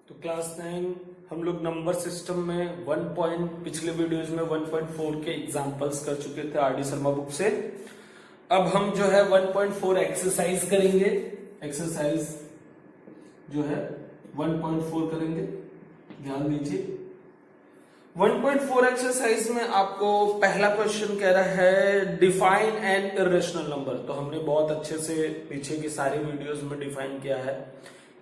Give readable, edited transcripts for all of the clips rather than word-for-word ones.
तो क्लास 9 हम लोग नंबर सिस्टम में पिछले वीडियोज में 1.4 के एग्जांपल्स कर चुके थे आरडी शर्मा बुक से। अब हम जो है 1.4 एक्सरसाइज करेंगे। एक्सरसाइज जो है 1.4 करेंगे, ध्यान दीजिए। 1.4 एक्सरसाइज में आपको पहला क्वेश्चन कह रहा है डिफाइन एन इर्रेशनल नंबर। तो हमने बहुत अच्छे से पीछे की सारी वीडियोस में डिफाइन किया है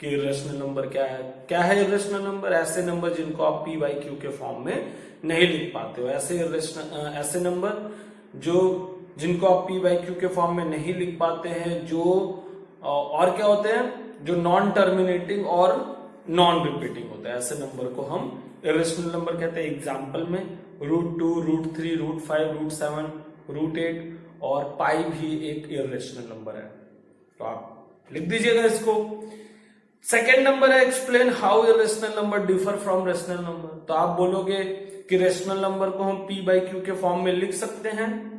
कि इर्रेशनल नंबर क्या है। क्या है इर्रेशनल नंबर? ऐसे नंबर जिनको आप पी बाई क्यू के फॉर्म में नहीं लिख पाते हो। ऐसे नंबर जिनको आप पी बाई क्यू के फॉर्म में नहीं लिख पाते हैं, जो और क्या होते हैं, जो नॉन टर्मिनेटिंग और नॉन रिपीटिंग होते हैं, ऐसे नंबर को हम इर्रेशनल नंबर कहते हैं। एग्जाम्पल में √2, √3, √5, √7, √8 और पाई भी एक इर्रेशनल नंबर है। तो आप लिख दीजिएगा इसको। सेकेंड नंबर है explain how irrational number differ from rational number. तो आप बोलोगे कि रेशनल नंबर को हम पी बाई क्यू के फॉर्म में लिख सकते हैं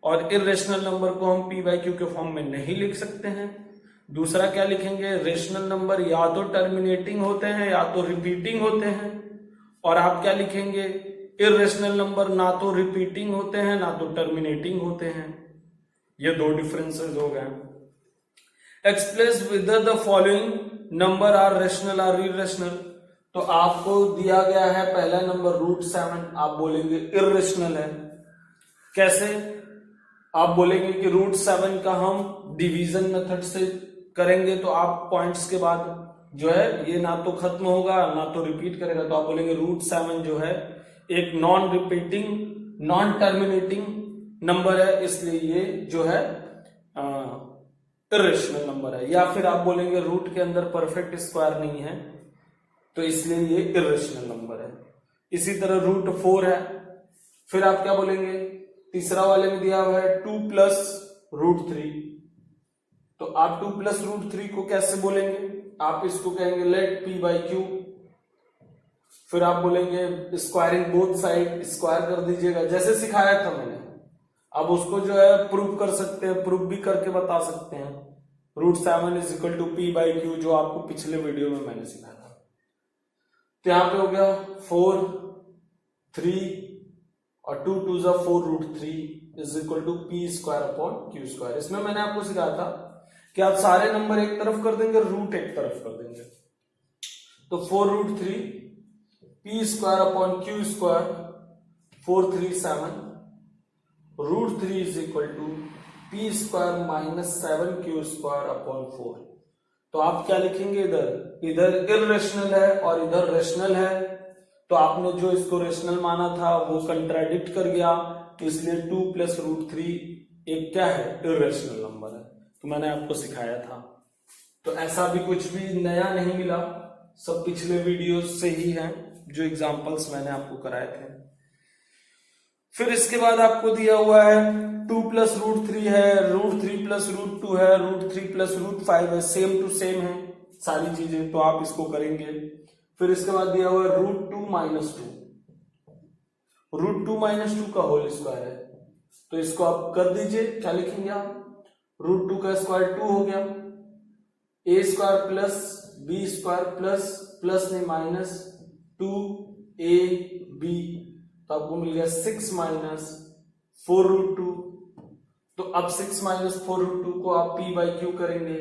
और इर्रेशनल नंबर को हम पी बाई क्यू के फॉर्म में नहीं लिख सकते हैं। दूसरा क्या लिखेंगे? रेशनल नंबर या तो टर्मिनेटिंग होते हैं या तो रिपीटिंग होते हैं। और आप क्या लिखेंगे? इर्रेशनल नंबर ना तो रिपीटिंग होते हैं ना तो टर्मिनेटिंग होते हैं। ये दो डिफरेंसेस हो गए। Express whether the following number are rational और इर्रेशनल। तो आपको दिया गया है पहला नंबर √7, आप बोलेंगे इर्रेशनल है। कैसे? आप बोलेंगे कि √7 का हम डिवीजन मेथड से करेंगे, तो आप पॉइंट्स के बाद जो है ये ना तो खत्म होगा ना तो रिपीट करेगा। तो आप बोलेंगे √7 जो है एक non repeating non terminating number है, इसलिए ये जो है इर्रेशनल नंबर है। या फिर आप बोलेंगे रूट के अंदर परफेक्ट स्क्वायर नहीं है, तो इसलिए ये इर्रेशनल नंबर है। इसी तरह √4 है। फिर आप क्या बोलेंगे? तीसरा वाले में दिया हुआ है 2 + √3। तो आप 2 + √3 को कैसे बोलेंगे? आप इसको कहेंगे लेट पी बाई क्यू। फिर आप बोलेंगे स्क्वायरिंग बोथ साइड, स्क्वायर कर दीजिएगा जैसे सिखाया था मैंने। अब उसको जो है प्रूव कर सकते हैं, प्रूव भी करके बता सकते हैं। √7 = पी बाई क्यू, जो आपको पिछले वीडियो में मैंने सिखाया था। तो यहां पे हो गया 4, 3 और 2 × 2 = 4 √3 = p²/q²। इसमें मैंने आपको सिखाया था कि आप सारे नंबर एक तरफ कर देंगे, रूट एक तरफ कर देंगे। तो 4 √3 p²/q², 4, 3, 7 √3 = p² - 7q²/4। तो आप क्या लिखेंगे? इधर इर्रेशनल है और इधर रेशनल है। तो आपने जो इसको रेशनल माना था वो कंट्राडिक्ट कर गया, इसलिए 2 + √3 एक क्या है? इर्रेशनल नंबर है। तो मैंने आपको सिखाया था। तो ऐसा भी कुछ भी नया नहीं मिला, सब पिछले वीडियोस से ही है जो एग्जांपल्स मैंने आपको कराए थे। फिर इसके बाद आपको दिया हुआ है 2 + √3 है, √3 + √2 है, √3 + √5 है, सेम टू सेम है सारी चीजें, तो आप इसको करेंगे। फिर इसके बाद दिया हुआ है √2 - 2, √2 - 2 का होल स्क्वायर है। तो इसको आप कर दीजिए। क्या लिखेंगे आप? √2 का स्क्वायर 2 हो गया, a² + b² प्लस नहीं माइनस 2ab, तो आपको मिल गया 6 - 4 √2। तो अब 6 - 4 √2 को आप p बाई क्यू करेंगे,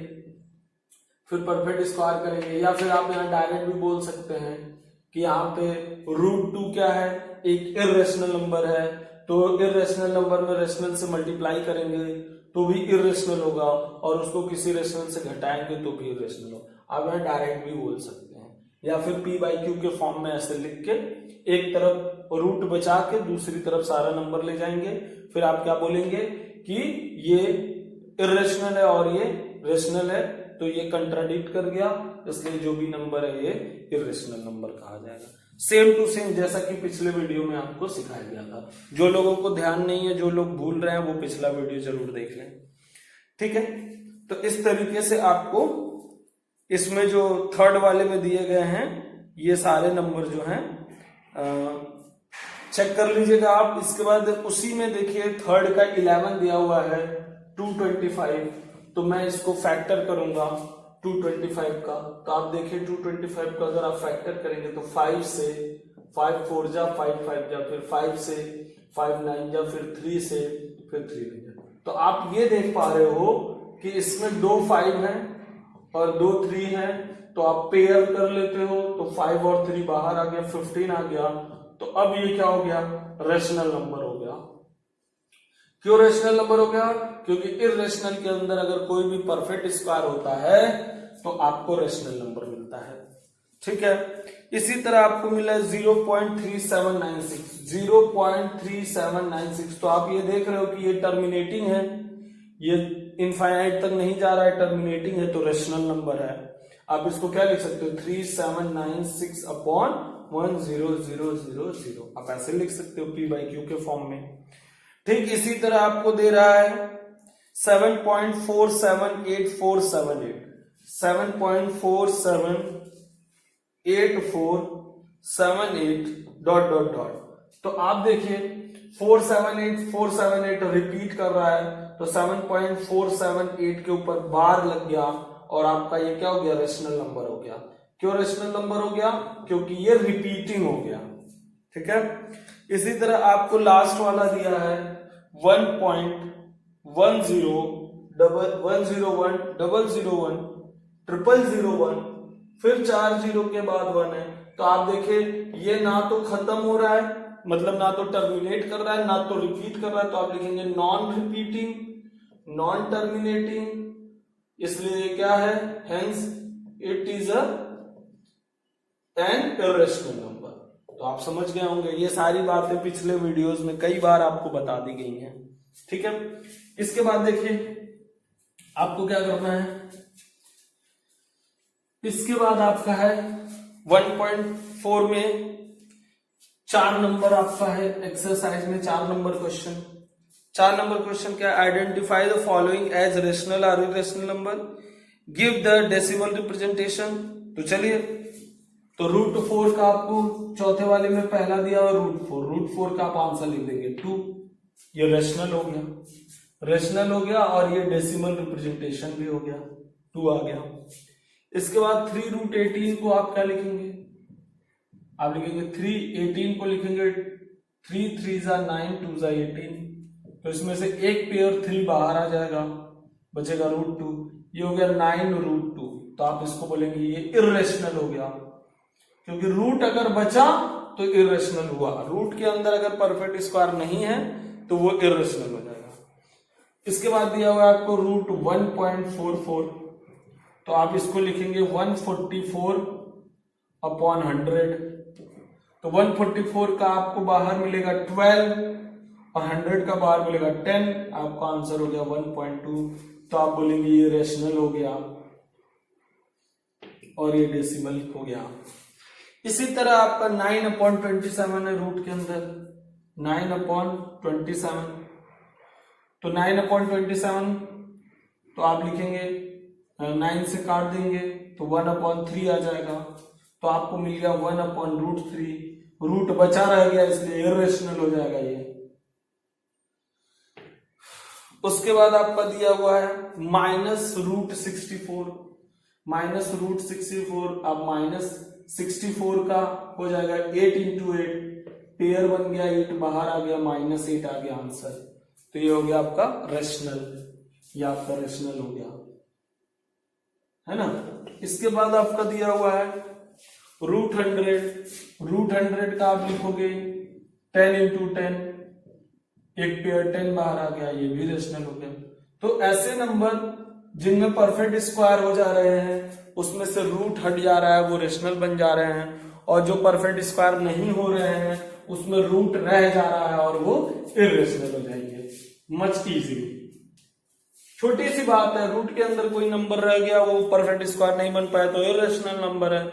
फिर परफेक्ट स्क्वायर करेंगे। या फिर आप यहाँ डायरेक्ट भी बोल सकते हैं कि यहाँ पे √2 क्या है? एक इर्रेशनल नंबर है। तो इर्रेशनल नंबर में रेशनल से मल्टीप्लाई करेंगे तो भी इर्रेशनल होगा, और उसको किसी रेशनल से घटाएंगे तो भी इर्रेशनल होगा। आप यहाँ डायरेक्ट भी बोल सकते हैं, या फिर p बाई क्यू के फॉर्म में ऐसे लिख के एक तरफ रूट बचा के दूसरी तरफ सारा नंबर ले जाएंगे। फिर आप क्या बोलेंगे कि ये इर्रेशनल है और ये रेशनल है, तो ये कंट्राडिक्ट कर गया, इसलिए जो भी नंबर है ये इर्रेशनल नंबर कहा जाएगा। सेम टू सेम जैसा कि पिछले वीडियो में आपको सिखाया गया था। जो लोगों को ध्यान नहीं है, जो लोग भूल रहे हैं, वो पिछला वीडियो जरूर देख लें, ठीक है। तो इस तरीके से आपको इसमें जो थर्ड वाले में दिए गए हैं ये सारे नंबर जो हैं चेक कर लीजिएगा आप। इसके बाद उसी में देखिए थर्ड का 11 दिया हुआ है 225, तो मैं इसको फैक्टर करूंगा। 225 का, तो आप देखिए 225 का अगर आप फैक्टर करेंगे तो 5 से 5 4 जा 5 5 जा, फिर 5 से 5 9 जा, फिर 3 से फिर 3 9 जा। तो आप ये देख पा रहे हो कि इसमें 2 5 हैं और 2 3 हैं, तो आप पेयर कर लेते हो, तो 5 और 3 बाहर आ गया, 15 आ गया। तो अब ये क्या हो गया, रेशनल नंबर हो गया। क्यों रेशनल नंबर हो गया, क्योंकि इररेशनल के अंदर अगर कोई भी परफेक्ट स्क्वायर होता है तो आपको रेशनल नंबर मिलता है। ठीक है, इसी तरह आपको मिला है 0.3796, 0.3796। तो आप ये देख रहे हो कि ये टर्मिनेटिंग है, ये इनफाइनाइट तक नहीं जा रहा है, टर्मिनेटिंग है, तो रेशनल नंबर है। आप इसको क्या लिख सकते हो, 3796 अपॉन 10000, आप ऐसे लिख सकते हो P by Q के फॉर्म में। ठीक इसी तरह आपको दे रहा है 7.478478, 7.478478 डॉट डॉट डॉट। तो आप देखिए 478 रिपीट कर रहा है, तो 7.478 के ऊपर बार लग गया और आपका ये क्या हो गया, रेशनल नंबर हो गया। क्यों रेशनल नंबर हो गया, क्योंकि ये रिपीटिंग हो गया। ठीक है, इसी तरह आपको लास्ट वाला दिया है 1.101001001 फिर 4 जीरो के बाद 1 है। तो आप देखिए ये ना तो खत्म हो रहा है, मतलब ना तो टर्मिनेट कर रहा है, ना तो रिपीट कर रहा है, तो आप लिखेंगे नॉन रिपीटिंग, नॉन टर्मिनेटिंग, इसलिए क्या है, hence it is an irrational number. तो आप समझ गए होंगे, ये सारी बातें पिछले वीडियोस में कई बार आपको बता दी गई हैं। ठीक है, इसके बाद देखिए आपको क्या करना है, इसके बाद आपका है 1.4 में 4 नंबर आपका है, एक्सरसाइज में 4 नंबर क्वेश्चन। 4 नंबर क्वेश्चन क्या, identify the following as rational और irrational number, give the decimal representation. तो चलिए, तो √4 का आपको चौथे वाले में पहला दिया और √4 का आप आंसर लिख देंगे 2। ये रेशनल हो गया, रेशनल हो गया, और ये डेसिमल रिप्रेजेंटेशन भी हो गया, 2 आ गया। इसके बाद 3√18 को आप क्या लिखेंगे, आप लिखेंगे 318 को लिखेंगे 3 3 जा 9 2 जा 18, तो इसमें से एक पेयर 3 बाहर आ जाएगा, बचेगा √2, ये हो गया 9√2। तो आप इसको बोलेंगे ये इररेशनल हो गया, क्योंकि रूट अगर बचा तो इररेशनल हुआ, रूट के अंदर अगर परफेक्ट स्क्वायर नहीं है तो वो इररेशनल हो जाएगा। इसके बाद दिया हुआ है आपको √1.44, तो आप इसको लिखेंगे 144 अपॉन 100। तो 144 का आपको बाहर मिलेगा 12 और 100 का बाहर मिलेगा 10, आपका आंसर हो गया 1.2। तो आप बोलेंगे ये रेशनल हो गया और ये डेसिमल हो गया। इसी तरह आपका 9/27 है रूट के अंदर, 9/27, तो 9/27 तो आप लिखेंगे 9 से काट देंगे तो 1/3 आ जाएगा, तो आपको मिल गया 1/√3। रूट बचा रह गया इसलिए इररेशनल हो जाएगा ये। उसके बाद आपका दिया हुआ है -√64, -√64, अब -64 का हो जाएगा 8 × 8, पेयर बन गया, 8 बाहर आ गया, -8 आ गया आंसर। तो ये हो गया आपका रेशनल, ये आपका रेशनल हो गया, है ना। इसके बाद आपका दिया हुआ है √100 का आप लिखोगे 10 × 10, एक पेयर 10 बाहर आ गया, ये भी रेशनल हो गया। तो ऐसे नंबर जिनमें परफेक्ट स्क्वायर हो जा रहे हैं उसमें से रूट हट जा रहा है, वो रेशनल बन जा रहे हैं, और जो परफेक्ट स्क्वायर नहीं हो रहे हैं उसमें रूट रह जा रहा है और वो इररेशनल हो जाएंगे। मच इजी, छोटी सी बात है, रूट के अंदर कोई नंबर रह गया, वो परफेक्ट स्क्वायर नहीं बन पाया तो इररेशनल नंबर है,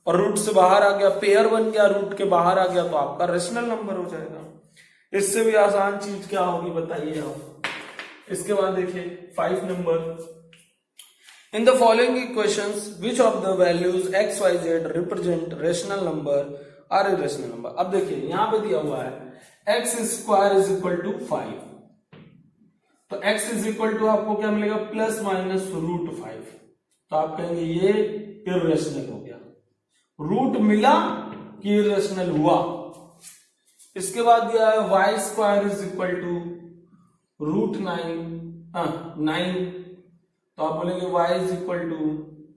और रूट से बाहर आ गया, पेयर बन गया, रूट के बाहर आ गया तो आपका रेशनल नंबर हो जाएगा। इससे भी आसान चीज क्या होगी बताइए आप। इसके बाद देखिए 5 number, in the following equations which of the values x y z represent rational number और इररेशनल नंबर। अब देखिए यहां पे दिया हुआ है x² = 5, तो x = आपको क्या मिलेगा ±√5, तो आप कहेंगे ये इर्रेशनल हो गया। रूट मिला कि इर्रेशनल हुआ। इसके बाद दिया है Y square is equal to root 9, तो आप बोलेंगे y is equal to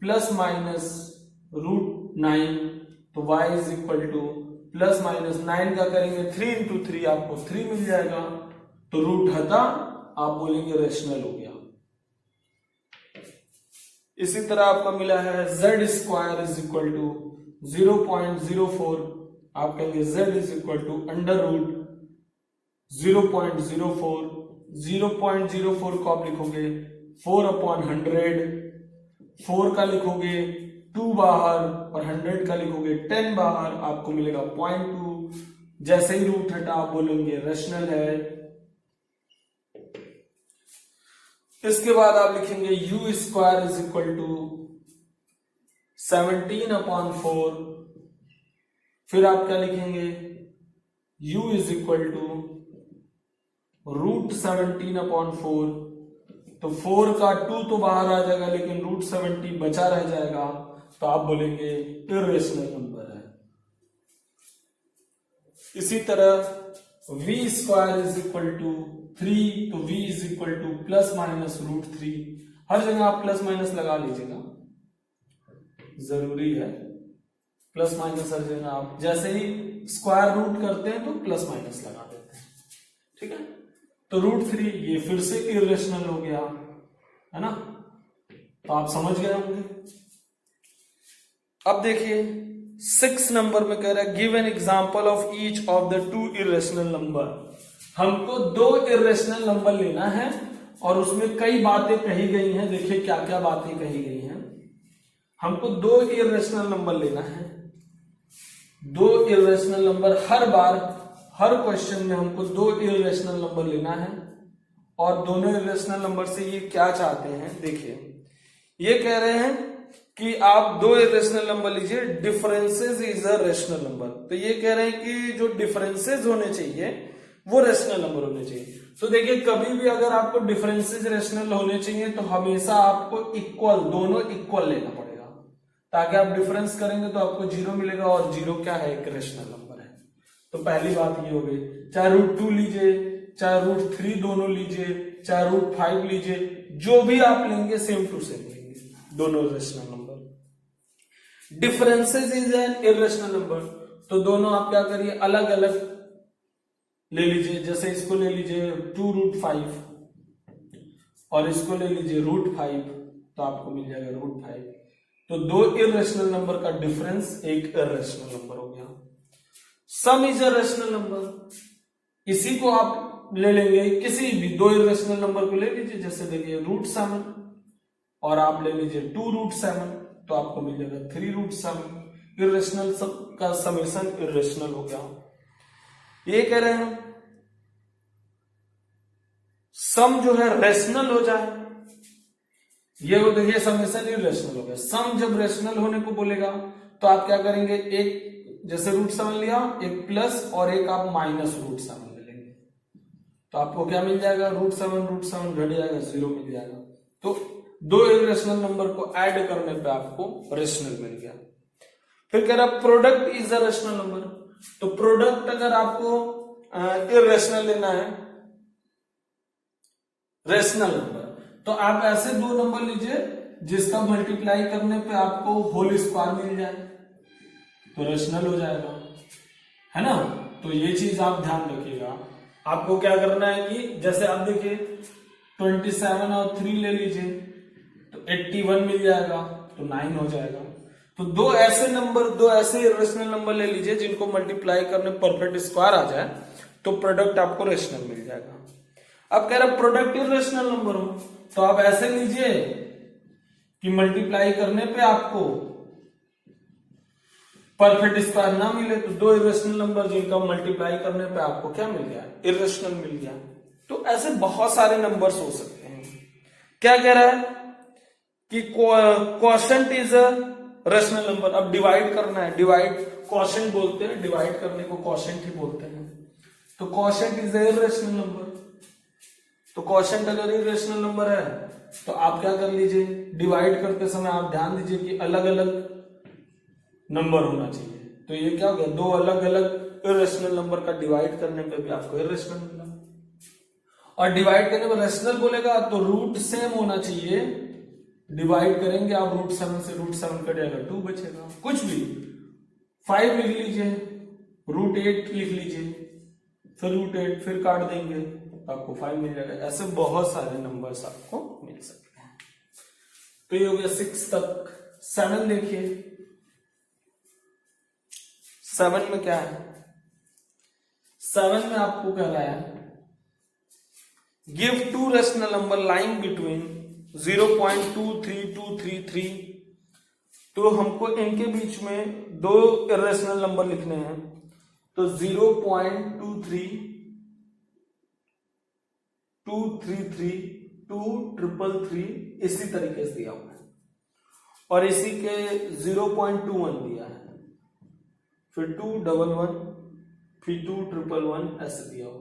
plus minus root 9, तो y is equal to plus minus 9 का करेंगे 3 इंटू 3, आपको 3 मिल जाएगा, तो रूट हटा, आप बोलेंगे रेशनल हो गया। इसी तरह आपका मिला है z square is equal to 0.04, आप कहेंगे z is equal to under root 0.04, 0.04 को आप लिखोगे 4/100, 4 का लिखोगे 2 बाहर और 100 का लिखोगे 10 बाहर, आपको मिलेगा 0.2। जैसे ही रूट हटा आप बोलेंगे रेशनल है। इसके बाद आप लिखेंगे u square is equal to 17/4, फिर आप क्या लिखेंगे u is equal to root 17/4, तो 4 का 2 तो बाहर आ जाएगा लेकिन रूट 70 बचा रह जाएगा, तो आप बोलेंगे इर्रेशनल नंबर है। इसी तरह v square is equal to 3, तो v is equal to plus minus root 3, हर जगह आप प्लस माइनस लगा लीजिएगा, जरूरी है प्लस माइनस हर जगह। आप जैसे ही स्क्वायर रूट करते हैं तो प्लस माइनस लगा देते हैं, ठीक है। तो रूट 3 ये फिर से इर्रेशनल हो गया, है ना, तो आप समझ गए होंगे। अब देखिए 6 नंबर में कह रहा है give an example of each of the 2 irrational number. हमको 2 इर्रेशनल नंबर लेना है और उसमें कई बातें कही गई हैं। देखिए क्या क्या बातें कही गई हैं। हमको 2 इर्रेशनल नंबर लेना है। 2 इर्रेशनल नंबर, हर बार हर क्वेश्चन में हमको 2 इर्रेशनल नंबर लेना है और दोनों इर्रेशनल नंबर से ये क्या चाहते हैं। देखिए ये कह रहे हैं कि आप 2 इर्रेशनल नंबर लीजिए, differences is a rational number. तो ये कह रहे हैं कि जो डिफरेंसेस होने चाहिए वो रेशनल नंबर होने चाहिए। तो देखिए कभी भी अगर आपको डिफरेंसेस रेशनल होने चाहिए तो हमेशा आपको इक्वल, दोनों इक्वल लेना पड़ेगा, ताकि आप डिफरेंस करेंगे तो आपको 0 मिलेगा और 0 क्या है, एक रेशनल नंबर है। तो पहली बात ये हो गई। चाहे रूट 2 लीजिए, चाहे रूट 3 दोनों लीजिए, चाहे रूट 5 लीजिए, जो भी आप लेंगे सेम टू सेम लेंगे, दोनों rational number. Differences is an irrational number, तो दोनों आप क्या करिए, अलग अलग ले लीजिए। जैसे इसको ले लीजिए 2√5 और इसको ले लीजिए √5, तो आपको मिल जाएगा √5। तो 2 इर्रेशनल नंबर का डिफरेंस एक इर्रेशनल नंबर हो गया। सम इज अ रेशनल नंबर, इसी को आप ले लेंगे, किसी भी 2 इर्रेशनल नंबर को ले लीजिए। जैसे देखिए √7 और आप ले लीजिए 2√7, तो आपको मिल जाएगा 3√7। इर्रेशनल का समेशन इर्रेशनल हो गया। ये कह रहे हैं सम जो है रेशनल हो जाए, ये हो देखिए समेशन इर्रेशनल हो गया। सम जब रेशनल होने को बोलेगा तो आप क्या करेंगे, एक जैसे √7 लिया, एक प्लस और एक आप माइनस √7 ले लेंगे, तो आपको क्या मिल जाएगा, √7 घट जाएगा, 0 मिल जाएगा। तो 2 इर्रेशनल नंबर को ऐड करने पे आपको रेशनल मिल गया। फिर कह रहा product is a rational number, तो प्रोडक्ट अगर आपको इर्रेशनल लेना है, रेशनल नंबर, तो आप ऐसे 2 नंबर लीजिए जिसका मल्टीप्लाई करने पे आपको होल स्क्वायर मिल जाए, तो रेशनल हो जाएगा, है ना। तो ये चीज आप ध्यान रखिएगा। आपको क्या करना है कि जैसे आप देखिए 27 और 3 ले लीजिए तो 81 मिल जाएगा, तो 9 हो जाएगा। तो 2 ऐसे नंबर, 2 ऐसे इर्रेशनल नंबर ले लीजिए जिनको मल्टीप्लाई करने परफेक्ट स्क्वायर आ जाए, तो प्रोडक्ट आपको रेशनल मिल जाएगा। अब कह रहा प्रोडक्ट इर्रेशनल नंबर हो, तो आप ऐसे लीजिए कि मल्टीप्लाई करने पे आपको परफेक्ट स्क्वायर ना मिले, तो 2 इर्रेशनल नंबर जिनका मल्टीप्लाई करने पे आपको क्या मिल गया, इर्रेशनल मिल गया। तो ऐसे बहुत सारे नंबर्स हो सकते हैं। क्या कह रहा है कि quotient is a rational number. अब डिवाइड करना है, डिवाइड क्वोशंट बोलते हैं, डिवाइड करने को क्वोशंट ही बोलते हैं। तो quotient is a irrational number. तो क्वोशिएंट अगर इरेशनल नंबर है तो आप क्या कर लीजिए, डिवाइड करते समय आप ध्यान दीजिए कि अलग अलग नंबर होना चाहिए। तो ये क्या हो गया, दो अलग अलग इरेशनल नंबर का डिवाइड करने पे भी आपको इरेशनल मिला। और डिवाइड करने पर रेशनल बोलेगा तो रूट सेम होना चाहिए, डिवाइड करेंगे आप रूट 7 से, रूट 7 कट जाएगा 2 बचेगा, कुछ भी 5 लिख लीजिए, रूट 8 लिख लीजिए, फिर रूट 8 फिर काट देंगे आपको 5 मिल जाएगा। ऐसे बहुत सारे नंबर्स आपको मिल सकते हैं। तो ये हो गया 6 तक। 7 देखिए, 7 में क्या है, 7 में आपको कह रहा है give 2 rational number lying between 0.23233। तो हमको इनके बीच में 2 इरेशनल नंबर लिखने हैं। तो 0.23233 233 इसी तरीके से दिया हुआ है, और इसी के 0.21 दिया है, फिर 211, फिर 211 ऐसे दिया हुआ।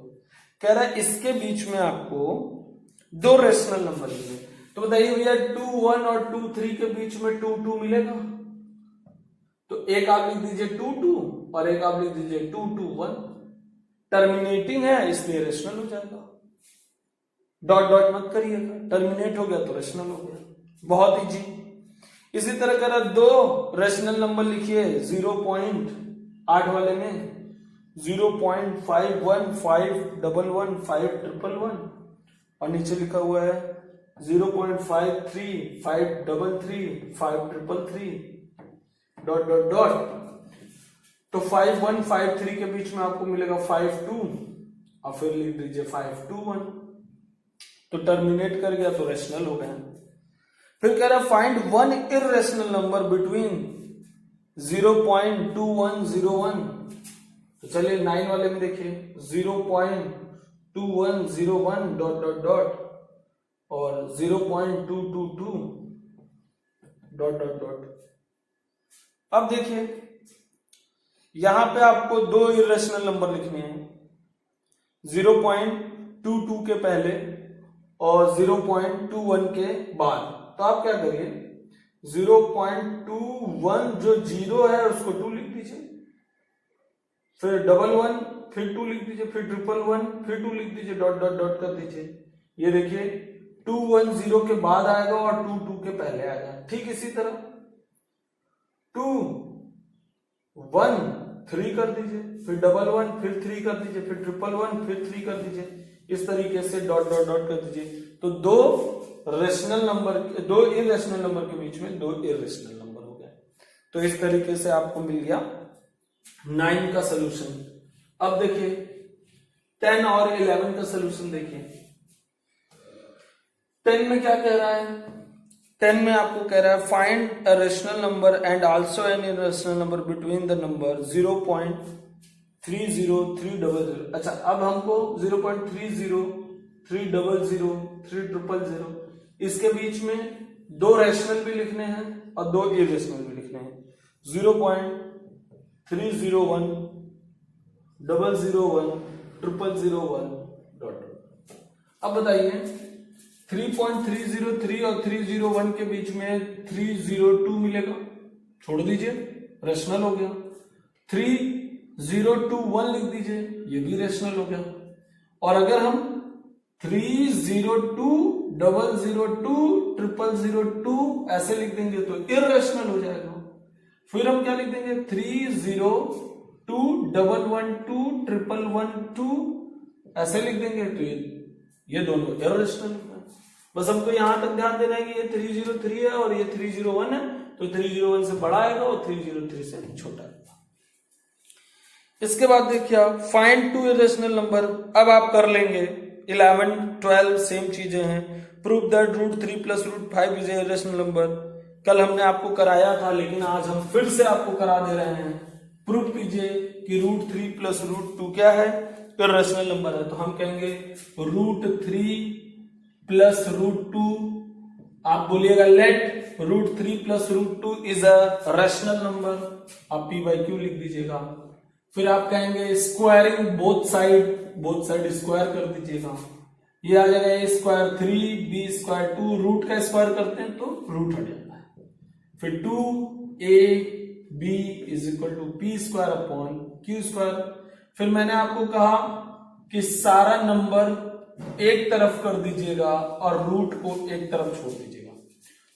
कह रहा है इसके बीच में आपको 2 रेशनल नंबर मिले। तो बताइए भैया 21 और 23 के बीच में 22 मिलेगा? तो एक आप लिख दीजिए 22 और एक आप लिख दीजिए 221। टर्मिनेटिंग है इसलिए रेशनल हो जाएगा, डॉट डॉट मत करिएगा, टर्मिनेट हो गया तो रेशनल हो गया, बहुत इजी। इसी तरह कह रहा 2 रेशनल नंबर लिखिए 0.8 वाले में 0.51511511 और नीचे लिखा हुआ है 0.53533533 डॉट डॉट डॉट। तो 5153 के बीच में आपको मिलेगा 52 और फिर लिख दीजिए 521। तो टर्मिनेट कर गया तो रेशनल हो गया। फिर कह रहा फाइंड 1 इरेशनल नंबर बिटवीन 0.2101। तो चलिए 9 वाले में देखिए 0.2101 डॉट डॉट डॉट और 0.222 डॉट डॉट डॉट। अब देखिए यहां पे आपको 2 इरेशनल नंबर लिखने हैं, 0.22 के पहले और 0.21 के बाद। तो आप क्या करिए 0.21 जो 0 है उसको 2 लिख दीजिए, फिर 11 फिर 2 लिख दीजिए, फिर 111 फिर 2 लिख दीजिए, डॉट डॉट डॉट कर दीजिए। ये देखिए 210 के बाद आएगा और 22 के पहले आएगा। ठीक इसी तरह 213 कर दीजिए, फिर 11 फिर 3 कर दीजिए, फिर 111 फिर 3 कर दीजिए, इस तरीके से डॉट डॉट डॉट कर दीजिए। तो 2 रेशनल नंबर, 2 इरेशनल नंबर के बीच में 2 इरेशनल नंबर हो गया। तो इस तरीके से आपको मिल गया 9 का सोल्यूशन। अब देखिए 10 और 11 का सोल्यूशन देखिए। 10 में क्या कह रहा है, 10 में आपको कह रहा है find a rational number and also an irrational number between the number 0.30300। अच्छा अब हमको 0.30 300 3000 इसके बीच में 2 रेशनल भी लिखने हैं और 2 इरेशनल भी लिखने हैं। 0.301 001 001 डॉट। अब बताइए 3.303 और 301 के बीच में 302 मिलेगा, छोड़ दीजिए रेशनल हो गया। 3021 लिख दीजिए, ये भी रेशनल हो गया। और अगर हम 302 002 0002 ऐसे लिख देंगे तो इरेशनल हो जाएगा। फिर हम क्या लिख देंगे 302 112 112 ऐसे लिख देंगे तो ये दोनों इरेशनल है। बस हमको यहां तक ध्यान देना है कि ये 303 है और ये 301 है, तो 301 से बड़ा आएगा और 303 से छोटा आएगा। इसके बाद देखिए आप फाइंड 2 इरेशनल नंबर। अब आप कर लेंगे 11 12 सेम चीजें हैं। Prove that √3 + √5 is a irrational number. कल हमने आपको कराया था लेकिन आज हम फिर से आपको करा दे रहे हैं। प्रूव कीजिए कि √3 + √2 क्या है, इरेशनल नंबर है। तो हम कहेंगे √3 + √2, आप बोलिएगा let √3 + √2 is a rational number, आप P/Q लिख दीजिएगा। फिर आप कहेंगे स्क्वायरिंग बोथ साइड स्क्वायर कर दीजिएगा। ये आ जाएगा A square 3 B square 2, root का स्क्वायर करते हैं तो रूट हट जाता है। फिर 2ab is equal to P square upon Q square. फिर मैंने आपको कहा कि सारा नंबर एक तरफ कर दीजिएगा और रूट को एक तरफ छोड़ दीजिएगा।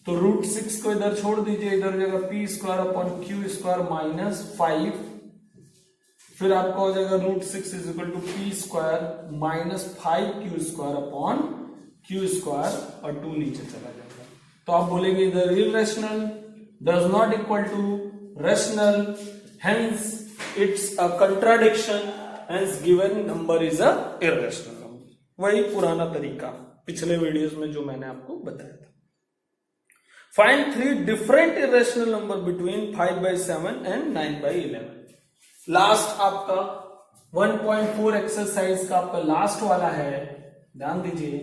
तो रूट 6 को इधर छोड़ दीजिए, इधर हो जाएगा P square upon Q square minus 5। फिर आपका हो जाएगा root 6 is equal to P square minus 5 Q square upon Q square और 2 नीचे चला जाएगा। तो आप बोलेंगे इधर irrational does not equal to rational, hence it's a contradiction, hence given number is a irrational number. वही पुराना तरीका पिछले वीडियोस में जो मैंने आपको बताया था। Find 3 different irrational number between 5/7 and 9/11। Last आपका 1.4 एक्सरसाइज का आपका लास्ट वाला है, ध्यान दीजिए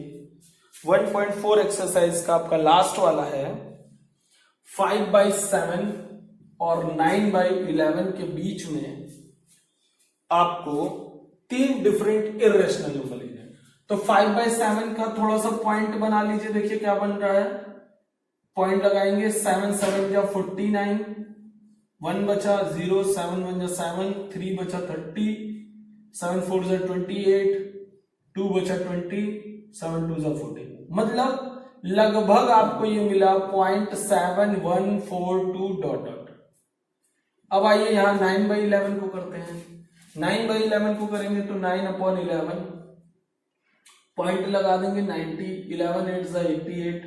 1.4 एक्सरसाइज का आपका लास्ट वाला है 5/7 और 9/11 के बीच में आपको 3 डिफरेंट इरेशनल नंबर लेने हैं। तो 5/7 का थोड़ा सा पॉइंट बना लीजिए, देखिए क्या बन रहा है, पॉइंट लगाएंगे 7 7 जा 49, 1 बचा 0, 7 1 जा 7, 3 बचा 30, 7 4 जा 28, 2 बचा 20, 7 2 जा 14। मतलब लगभग आपको ये मिला 0.7142 डॉट डॉट। अब आइए यहां 9/11 को करते हैं। 9/11 को करेंगे तो 9/11 पॉइंट लगा देंगे 90, 11 8 जा 88,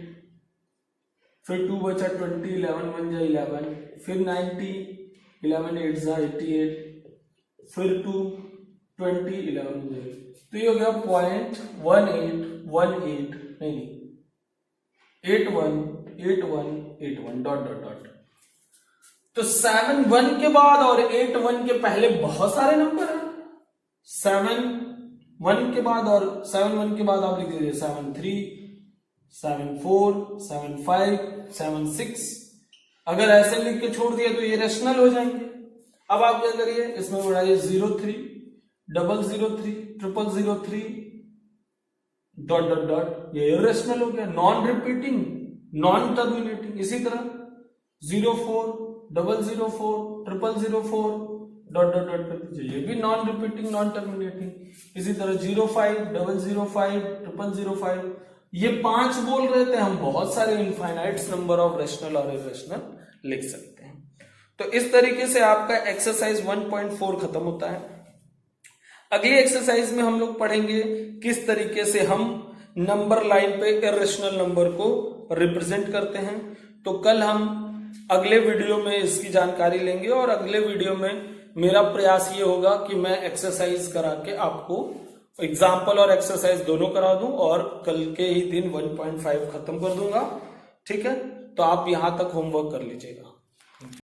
फिर 2 बचा 20, 11 1 जा 11, फिर 90, 11 8 जा 88, फिर 2 20, 11 1 जा। तो ये हो गया 0.1818 नहीं 818181 डॉट डॉट डॉट। तो 7 1 के बाद और 8 1 के पहले बहुत सारे नंबर हैं। 7 1 के बाद और 7 1 के बाद आप लिख दीजिए 7 3, 7 4, 7 5, 7 6। अगर ऐसे लिख के छोड़ दिया तो ये रेशनल हो जाएंगे। अब आप क्या करिए, इसमें बढ़ाइए 03, 003, 003 डॉट डॉट डॉट, ये इरेशनल हो गया, नॉन रिपीटिंग नॉन टर्मिनेटिंग। इसी तरह 04, 004, 004 डॉट डॉट डॉट कर दीजिए, ये भी नॉन रिपीटिंग नॉन टर्मिनेटिंग। इसी तरह 05, 005, 005। ये 5 बोल रहे थे हम, बहुत सारे इनफाइनाइट नंबर ऑफ रेशनल और इरेशनल लिख सकते हैं। तो इस तरीके से आपका एक्सरसाइज 1.4 खत्म होता है। अगली एक्सरसाइज में हम लोग पढ़ेंगे किस तरीके से हम नंबर लाइन पे इरेशनल नंबर को रिप्रेजेंट करते हैं। तो कल हम अगले वीडियो में इसकी जानकारी लेंगे और अगले वीडियो में मेरा प्रयास ये होगा कि मैं एक्सरसाइज करा के आपको एग्जाम्पल और एक्सरसाइज दोनों करा दूं और कल के ही दिन 1.5 खत्म कर दूंगा। ठीक है, तो आप यहां तक होमवर्क कर लीजिएगा।